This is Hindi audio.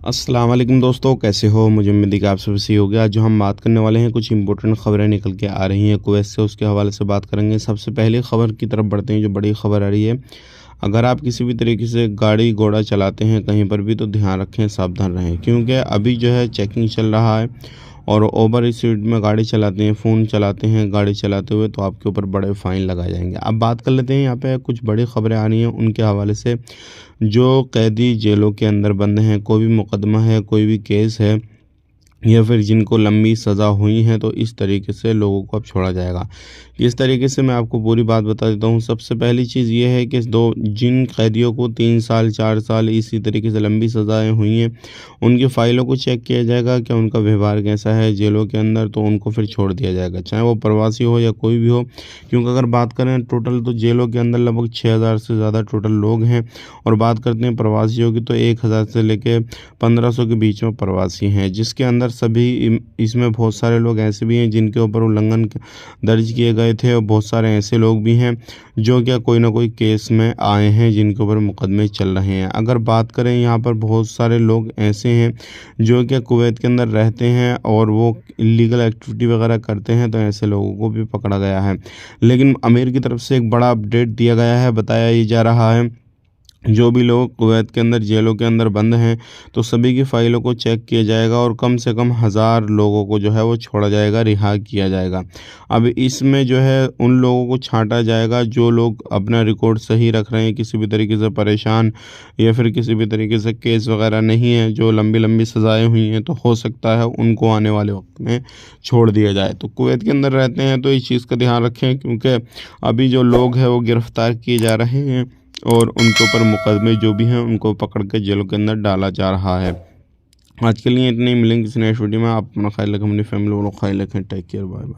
अस्सलाम वालेकुम दोस्तों, कैसे हो? मुझे उम्मीद है कि आप सब सही हो गया। आज जो हम बात करने वाले हैं, कुछ इंपॉर्टेंट खबरें निकल के आ रही हैं कुवैत से, उसके हवाले से बात करेंगे। सबसे पहले खबर की तरफ बढ़ते हैं, जो बड़ी खबर आ रही है। अगर आप किसी भी तरीके से गाड़ी घोड़ा चलाते हैं कहीं पर भी, तो ध्यान रखें, सावधान रहें, क्योंकि अभी जो है चेकिंग चल रहा है। और ओवर स्पीड में गाड़ी चलाते हैं, फ़ोन चलाते हैं गाड़ी चलाते हुए, तो आपके ऊपर बड़े फ़ाइन लगाए जाएंगे। अब बात कर लेते हैं, यहाँ पे कुछ बड़ी खबरें आ रही हैं उनके हवाले से। जो कैदी जेलों के अंदर बंद हैं, कोई भी मुकदमा है, कोई भी केस है, या फिर जिनको लंबी सज़ा हुई है, तो इस तरीके से लोगों को अब छोड़ा जाएगा। इस तरीके से मैं आपको पूरी बात बता देता हूँ। सबसे पहली चीज़ ये है कि दो जिन कैदियों को 3 साल 4 साल इसी तरीके से लंबी सज़ाएँ हुई हैं, उनकी फ़ाइलों को चेक किया जाएगा, क्या उनका व्यवहार कैसा है जेलों के अंदर, तो उनको फिर छोड़ दिया जाएगा, चाहे वो प्रवासी हो या कोई भी हो। क्योंकि अगर बात करें टोटल, तो जेलों के अंदर लगभग 6000 से ज़्यादा टोटल लोग हैं। और बात करते हैं प्रवासियों की, तो 1000 से लेके 1500 के बीच में प्रवासी हैं, जिसके अंदर सभी इसमें बहुत सारे लोग ऐसे भी हैं जिनके ऊपर उल्लंघन दर्ज किए गए थे, और बहुत सारे ऐसे लोग भी हैं जो क्या कोई ना कोई केस में आए हैं, जिनके ऊपर मुकदमे चल रहे हैं। अगर बात करें, यहाँ पर बहुत सारे लोग ऐसे हैं जो क्या कुवैत के अंदर रहते हैं और वो इलीगल एक्टिविटी वगैरह करते हैं, तो ऐसे लोगों को भी पकड़ा गया है। लेकिन अमीर की तरफ से एक बड़ा अपडेट दिया गया है। बताया ये जा रहा है, जो भी लोग कुवैत के अंदर जेलों के अंदर बंद हैं, तो सभी की फ़ाइलों को चेक किया जाएगा, और कम से कम 1000 लोगों को जो है वो छोड़ा जाएगा, रिहा किया जाएगा। अब इसमें जो है उन लोगों को छांटा जाएगा जो लोग अपना रिकॉर्ड सही रख रहे हैं, किसी भी तरीके से परेशान या फिर किसी भी तरीके से केस वगैरह नहीं है, जो लंबी लंबी सज़ाएँ हुई हैं, तो हो सकता है उनको आने वाले वक्त में छोड़ दिया जाए। तो कुवैत के अंदर रहते हैं तो इस चीज़ का ध्यान रखें, क्योंकि अभी जो लोग हैं वो गिरफ़्तार किए जा रहे हैं, और उनके ऊपर मुकदमे जो भी हैं उनको पकड़ के जेलों के अंदर डाला जा रहा है। आज के लिए इतने ही, मिलेंगे किसी नेक्स्ट वीडियो में। आप अपना ख्याल रखें, अपनी फैमिली वालों का ख्याल रखें। Take care, bye bye.